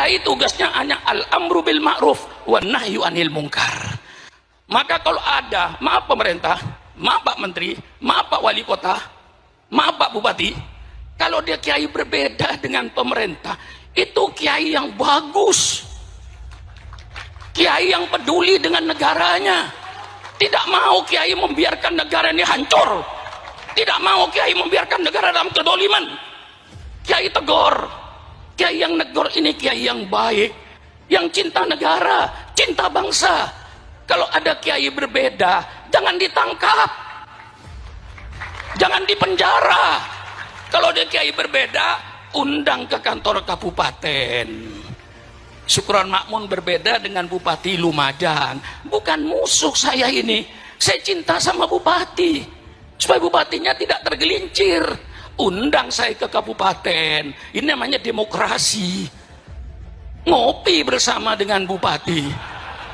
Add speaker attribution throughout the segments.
Speaker 1: Kiai tugasnya hanya al-amru bil ma'ruf wa nahyu anil munkar. Maka kalau ada, maaf pemerintah, maaf Pak Menteri, maaf Pak Wali Kota, maaf Pak Bupati, kalau dia kiai berbeda dengan pemerintah, itu kiai yang bagus, kiai yang peduli dengan negaranya, tidak mau kiai membiarkan negara ini hancur, tidak mau kiai membiarkan negara dalam kedoliman. Kiai tegur, kiai yang negor ini kiai yang baik, yang cinta negara, cinta bangsa. Kalau ada kiai berbeda, jangan ditangkap, jangan dipenjara. Kalau ada kiai berbeda, undang ke kantor kabupaten. Syukron Makmun berbeda dengan Bupati Lumajang. Bukan musuh saya ini, saya cinta sama bupati, supaya bupatinya tidak tergelincir. Undang saya ke kabupaten. Ini namanya demokrasi. Ngopi bersama dengan bupati,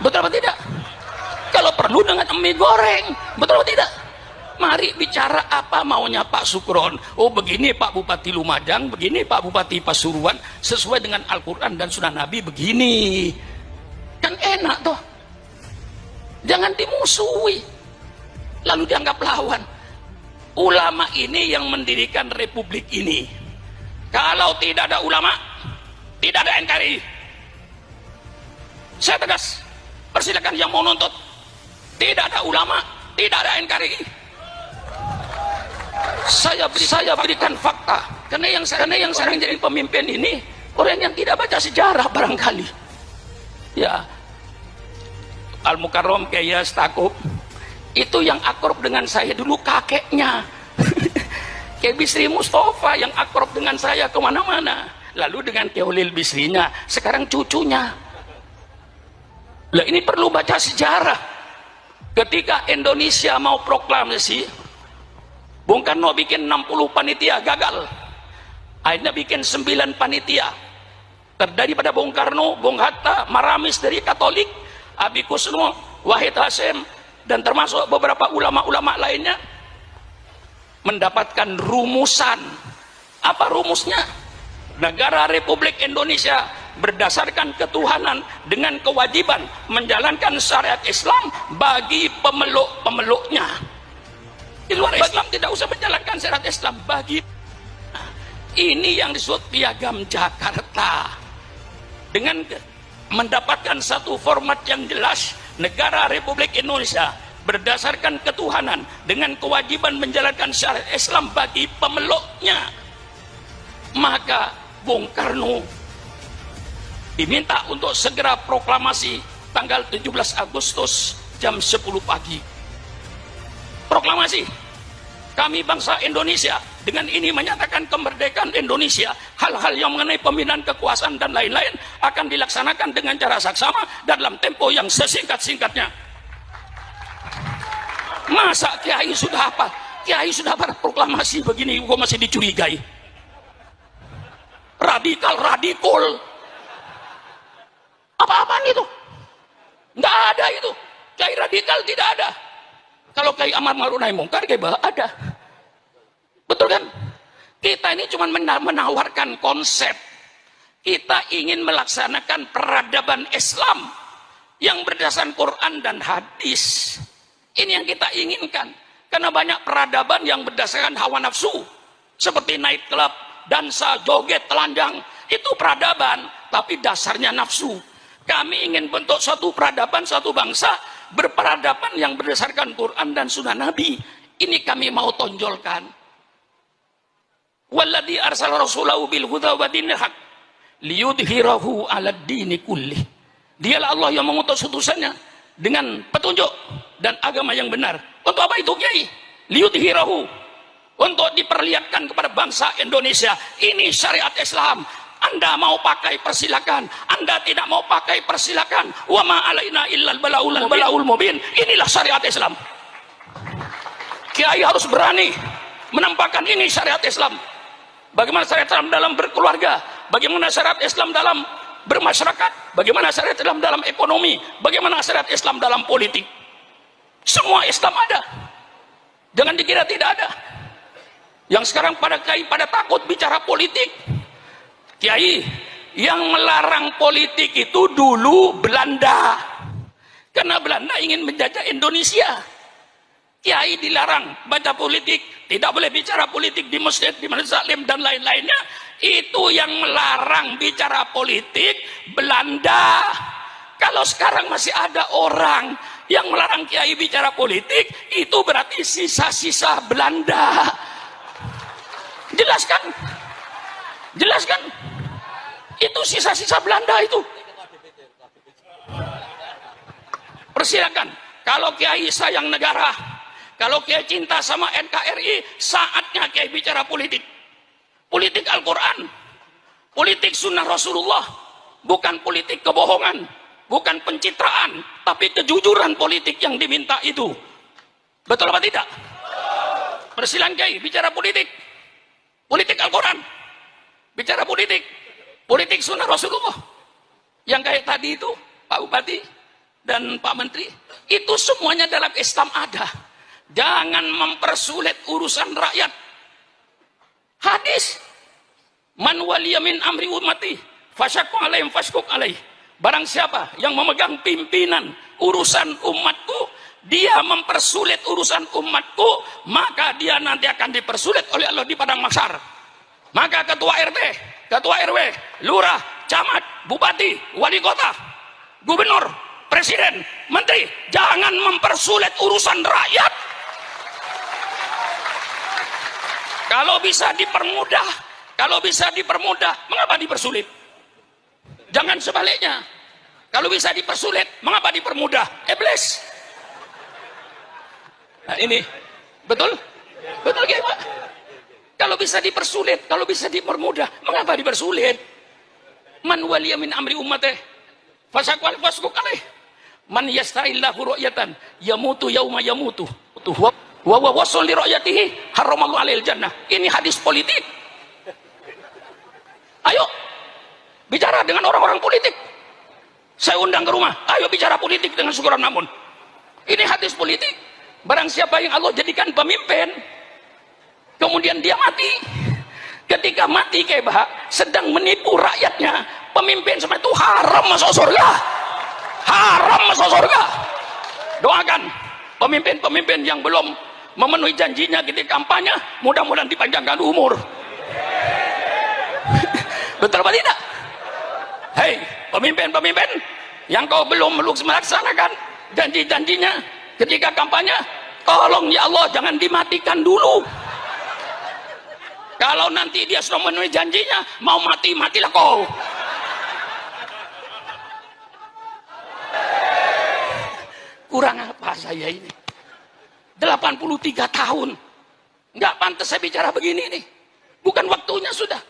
Speaker 1: betul apa tidak? Kalau perlu dengan mie goreng, betul atau tidak? Mari bicara apa maunya Pak Sukron. Oh begini Pak Bupati Lumajang, begini Pak Bupati Pasuruan, sesuai dengan Al-Quran dan Sunnah Nabi begini. Kan enak toh. Jangan dimusuhi, lalu dianggap lawan. Ulama ini yang mendirikan republik ini. Kalau tidak ada ulama, tidak ada NKRI. Saya tegas, persilakan yang mau nuntut. Tidak ada ulama, tidak ada NKRI. Saya berikan fakta. Karena yang sekarang jadi pemimpin ini orang yang tidak baca sejarah barangkali. Ya, Al-Mukarram Kiai Stakuf itu yang akrab dengan saya dulu kakeknya. Kiai Bisri Mustafa yang akrab dengan saya kemana-mana. Lalu dengan Kiai Ulil Bisrinya, sekarang cucunya. Lah ini perlu baca sejarah. Ketika Indonesia mau proklamasi, Bung Karno bikin 60 panitia, gagal. Akhirnya bikin 9 panitia. Terdiri pada Bung Karno, Bung Hatta, Maramis dari Katolik, Abi Kusno, Wahid Hasyim, dan termasuk beberapa ulama-ulama lainnya mendapatkan rumusan. Apa rumusnya? Negara Republik Indonesia berdasarkan ketuhanan dengan kewajiban menjalankan syariat Islam bagi pemeluk-pemeluknya. Di luar Islam tidak usah menjalankan syariat Islam bagi. Ini yang disebut Piagam Jakarta. Dengan mendapatkan satu format yang jelas, negara Republik Indonesia berdasarkan ketuhanan dengan kewajiban menjalankan syariat Islam bagi pemeluknya. Maka Bung Karno diminta untuk segera proklamasi tanggal 17 Agustus jam 10 pagi. Proklamasi, kami bangsa Indonesia dengan ini menyatakan kemerdekaan Indonesia. Hal-hal yang mengenai pembinaan kekuasaan dan lain-lain akan dilaksanakan dengan cara saksama dalam tempo yang sesingkat-singkatnya. Masa kiai sudah apa? Kiai sudah berproklamasi begini kok masih dicurigai? Radikal. Apa-apaan itu? Nggak ada itu. Kiai radikal tidak ada. Kalau kiai amar ma'ruf nahi mungkar kiai ada. Betul kan? Kita ini cuma menawarkan konsep. Kita ingin melaksanakan peradaban Islam yang berdasarkan Quran dan hadis. Ini yang kita inginkan. Karena banyak peradaban yang berdasarkan hawa nafsu. Seperti night club, dansa, joget, telanjang. Itu peradaban, tapi dasarnya nafsu. Kami ingin bentuk suatu peradaban, suatu bangsa berperadaban yang berdasarkan Quran dan Sunnah Nabi. Ini kami mau tonjolkan. Walladzi arsala rasulahu bil huda wa dinil haq liyudhhirahu 'alad dini kullih. Dialah Allah yang mengutus utusannya dengan petunjuk dan agama yang benar. Untuk apa itu, Kiai? Liyudhhirahu, untuk diperlihatkan kepada bangsa Indonesia ini syariat Islam. Anda mau pakai persilakan, Anda tidak mau pakai persilakan. Wa ma alaina illal balaul mubin. Inilah syariat Islam. Kiai harus berani menampakkan ini syariat Islam. Bagaimana syariat Islam dalam berkeluarga, bagaimana syariat Islam dalam bermasyarakat, bagaimana syariat Islam dalam ekonomi, bagaimana syariat Islam dalam politik. Semua Islam ada. Jangan dikira tidak ada. Yang sekarang pada kiai pada takut bicara politik. Kiai, Yang melarang politik itu dulu Belanda, karena Belanda ingin menjajah Indonesia. Kiai dilarang baca politik, tidak boleh bicara politik di masjid, di majelis taklim dan lain-lainnya. Itu yang melarang bicara politik Belanda. Kalau sekarang masih ada orang yang melarang kiai bicara politik, itu berarti sisa-sisa Belanda. Jelaskan? Jelaskan? Itu sisa-sisa Belanda itu. Persilakan. Kalau kiai sayang negara, kalau kiai cinta sama NKRI, saatnya kiai bicara politik. Politik Al-Quran, politik sunnah Rasulullah, bukan politik kebohongan, bukan pencitraan, tapi kejujuran politik yang diminta itu. Betul apa tidak? Persilakan kiai bicara politik. Politik Al-Quran, bicara politik, politik sunnah Rasulullah. Yang kayak tadi itu, Pak Bupati dan Pak Menteri, itu semuanya dalam Islam ada. Jangan mempersulit urusan rakyat. Hadis, man waliya min amri ummati fasyaqqa alaihim fashquq alaih. Barang siapa yang memegang pimpinan urusan umatku, dia mempersulit urusan umatku, maka dia nanti akan dipersulit oleh Allah di padang mahsyar. Maka ketua RT, ketua RW, lurah, camat, bupati, wali kota, gubernur, presiden, menteri, jangan mempersulit urusan rakyat. Kalau bisa dipermudah, kalau bisa dipermudah, mengapa dipersulit? Jangan sebaliknya. Kalau bisa dipersulit, mengapa dipermudah? Iblis. Nah ini, betul? Betul ya Pak? Kalau bisa dipersulit, kalau bisa dipermudah, mengapa dipersulit? Man waliya min amri ummatih fasaqwal fasquq alaih. Man yasta'illahu ru'yatan yamutu yauma yamutu. Wa wasul li ru'yatihi haramallahu alaihil jannah. Ini hadis politik. Ayo bicara dengan orang-orang politik. Saya undang ke rumah, ayo bicara politik dengan Syukuran Makmun. Ini hadis politik. Barang siapa yang Allah jadikan pemimpin, kemudian dia mati, ketika mati kayak bah, sedang menipu rakyatnya, pemimpin seperti itu haram masuk surga. Haram masuk surga. Doakan pemimpin-pemimpin yang belum memenuhi janjinya ketika kampanye, mudah-mudahan dipanjangkan umur. Betul apa tidak? Hei, pemimpin-pemimpin yang kau belum melaksanakan janji-janjinya ketika kampanye, tolong ya Allah jangan dimatikan dulu. Kalau nanti dia sudah memenuhi janjinya, mau mati, matilah kau. Kurang apa saya ini? 83 tahun. Nggak pantas saya bicara begini nih. Bukan waktunya sudah.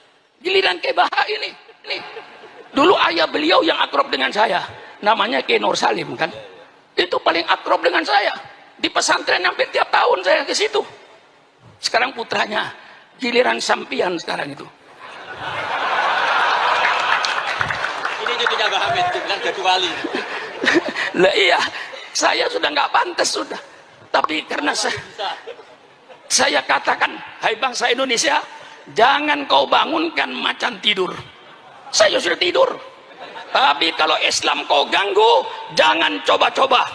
Speaker 1: Giliran Kebaha ini. Nih. Dulu ayah beliau yang akrab dengan saya, namanya Kiai Nur Salim kan. Itu paling akrab dengan saya. Di pesantren hampir tiap tahun saya ke situ. Sekarang putranya, giliran sampian sekarang itu.
Speaker 2: Ini cucunya Mbah Hamid, bilang jadi wali.
Speaker 1: Lah iya, saya sudah nggak pantas sudah. Tapi karena saya katakan, hai bangsa Indonesia, jangan kau bangunkan macan tidur. Saya sudah tidur. Tapi kalau Islam kau ganggu, jangan coba-coba.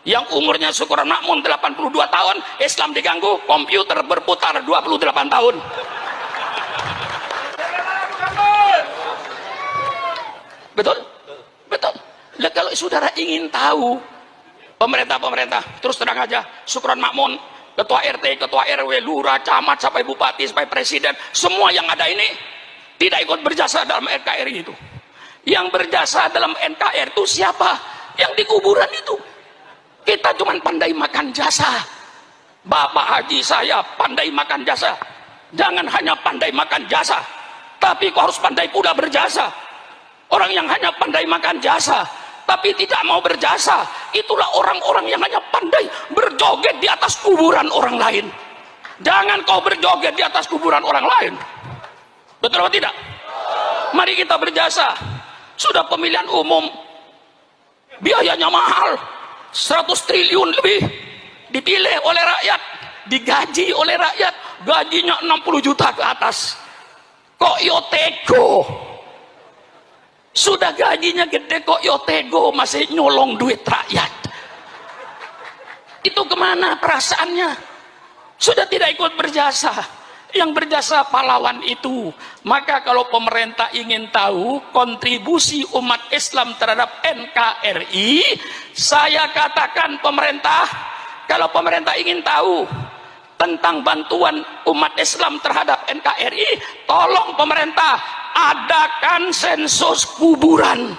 Speaker 1: Yang umurnya Syukuran Makmun 82 tahun, Islam diganggu, komputer berputar 28 tahun. Betul? Betul. Nah, kalau saudara ingin tahu, pemerintah, terus terang aja, Syukuran Makmun, ketua RT, ketua RW, lurah, camat, sampai bupati, sampai presiden, semua yang ada ini tidak ikut berjasa dalam NKRI itu. Yang berjasa dalam NKRI itu siapa? Yang di kuburan itu. Kita cuma pandai makan jasa. Bapak Haji saya pandai makan jasa. Jangan hanya pandai makan jasa, tapi kau harus pandai pula berjasa. Orang yang hanya pandai makan jasa tapi tidak mau berjasa, itulah orang-orang yang hanya pandai berjoget di atas kuburan orang lain. Jangan kau berjoget di atas kuburan orang lain. Betul atau tidak? Mari kita berjasa. Sudah pemilihan umum, biayanya mahal, 100 triliun lebih, dipilih oleh rakyat, digaji oleh rakyat, gajinya 60 juta ke atas. Kok yo tego? Sudah gajinya gede kok Yotego masih nyolong duit rakyat. Itu kemana perasaannya? Sudah tidak ikut berjasa. Yang berjasa pahlawan itu. Maka kalau pemerintah ingin tahu kontribusi umat Islam terhadap NKRI, saya katakan pemerintah, kalau pemerintah ingin tahu tentang bantuan umat Islam terhadap NKRI, tolong pemerintah adakan sensus kuburan.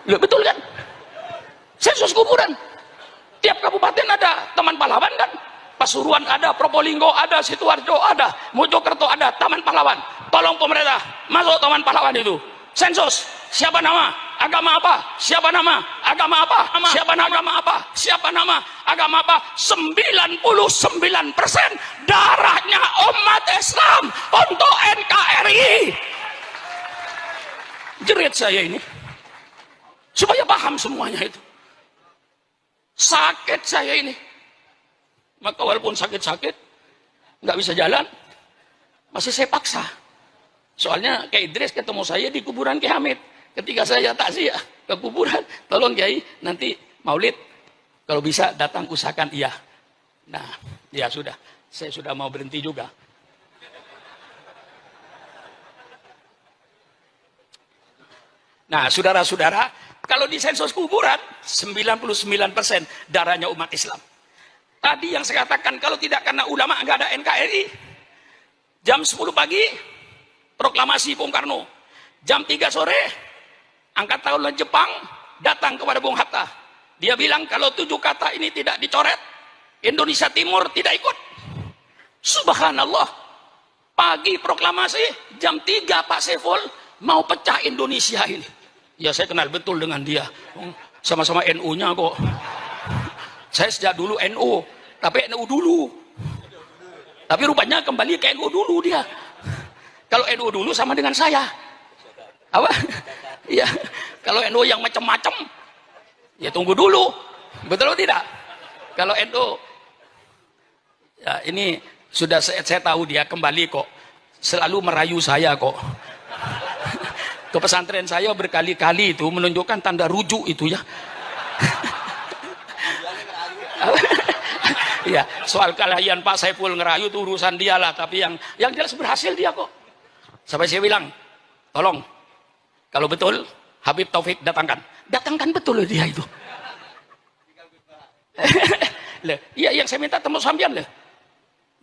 Speaker 1: Loh, betul kan? Sensus kuburan. Tiap kabupaten ada Taman Pahlawan kan? Pasuruan ada, Probolinggo ada, Sidoarjo ada, Mojokerto ada, Taman Pahlawan. Tolong pemerintah masuk Taman Pahlawan itu. Sensus, siapa nama, agama apa, siapa nama, agama apa, siapa nama, agama apa, siapa nama, agama apa. 99% darahnya umat Islam untuk NKRI. Jerit saya ini supaya paham semuanya itu. Sakit saya ini. Maka walaupun sakit-sakit, nggak bisa jalan, masih saya paksa. Soalnya Kiai Idris ketemu saya di kuburan Kiai Hamid. Ketika saya takziah ke kuburan, tolong Kiai, nanti maulid, kalau bisa datang usahakan iya. Nah, ya sudah, saya sudah mau berhenti juga. Nah, saudara-saudara, kalau di sensus kuburan, 99% darahnya umat Islam. Tadi yang saya katakan, kalau tidak karena ulama nggak ada NKRI. Jam 10 pagi proklamasi Bung Karno. Jam 3 sore angkatan laut Jepang datang kepada Bung Hatta. Dia bilang kalau 7 kata ini tidak dicoret, Indonesia Timur tidak ikut. Subhanallah. Pagi proklamasi jam 3 Pak Saiful mau pecah Indonesia ini. Ya saya kenal betul dengan dia. Sama-sama NU-nya kok. Saya sejak dulu NU, tapi NU dulu. Tapi rupanya kembali ke NU dulu dia. Kalau NU dulu sama dengan saya. Apa? Ya, kalau NU yang macam-macam, ya tunggu dulu. Betul atau tidak? Kalau NU, ya ini sudah saya tahu dia kembali kok. Selalu merayu saya kok. Ke pesantren saya berkali-kali itu menunjukkan tanda rujuk itu ya. Ya, soal kelahian Pak Saiful ngerayu itu urusan dia lah, tapi yang jelas berhasil dia kok. Sampai saya bilang, tolong kalau betul Habib Taufik datangkan betul dia itu. Iya, yang saya minta temu sampean lah.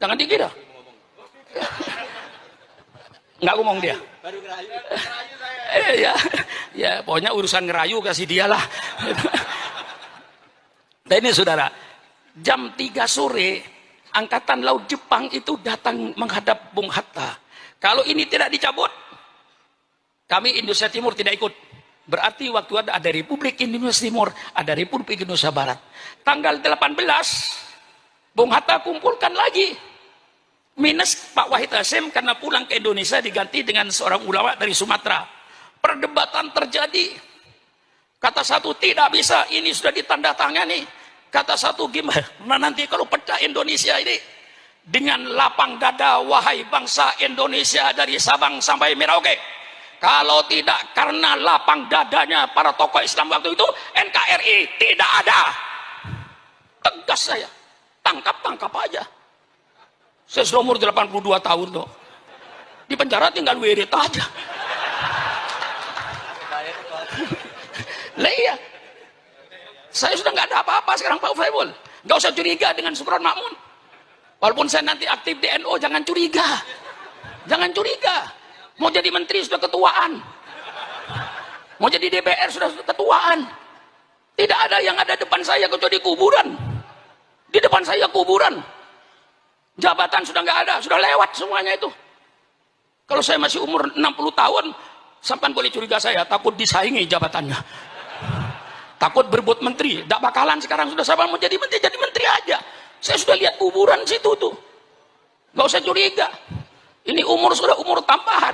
Speaker 1: Jangan dikira. Nggak ngomong dia. Ya, pokoknya urusan ngerayu kasih dia lah. Nah ini saudara, jam 3 sore Angkatan Laut Jepang itu datang menghadap Bung Hatta. Kalau ini tidak dicabut, kami Indonesia Timur tidak ikut. Berarti waktu ada Republik Indonesia Timur, ada Republik Indonesia Barat. Tanggal 18, Bung Hatta kumpulkan lagi. Minus Pak Wahid Hasyim karena pulang ke Indonesia diganti dengan seorang ulama dari Sumatera. Perdebatan terjadi. Kata satu tidak bisa, ini sudah ditandatangani. Kata satu gimana nanti kalau pecah Indonesia ini dengan lapang dada wahai bangsa Indonesia dari Sabang sampai Merauke. Kalau tidak karena lapang dadanya para tokoh Islam waktu itu, NKRI tidak ada. Tegas saya, tangkap aja. Saya sudah umur 82 tahun tuh. Di penjara tinggal wirid aja. Lah iya. Saya sudah nggak ada apa-apa sekarang Pak Saiful. Nggak usah curiga dengan Supron Makmun. Walaupun saya nanti aktif di NU, jangan curiga. Jangan curiga. Mau jadi menteri sudah ketuaan. Mau jadi DPR sudah ketuaan. Tidak ada yang ada depan saya kecuali kuburan. Di depan saya kuburan. Jabatan sudah nggak ada, sudah lewat semuanya itu. Kalau saya masih umur 60 tahun, sampai boleh curiga saya, takut disaingi jabatannya. Takut berebut menteri, tidak bakalan sekarang sudah saya mau jadi menteri aja. Saya sudah lihat kuburan situ tuh. Nggak usah curiga. Ini umur sudah umur tambahan.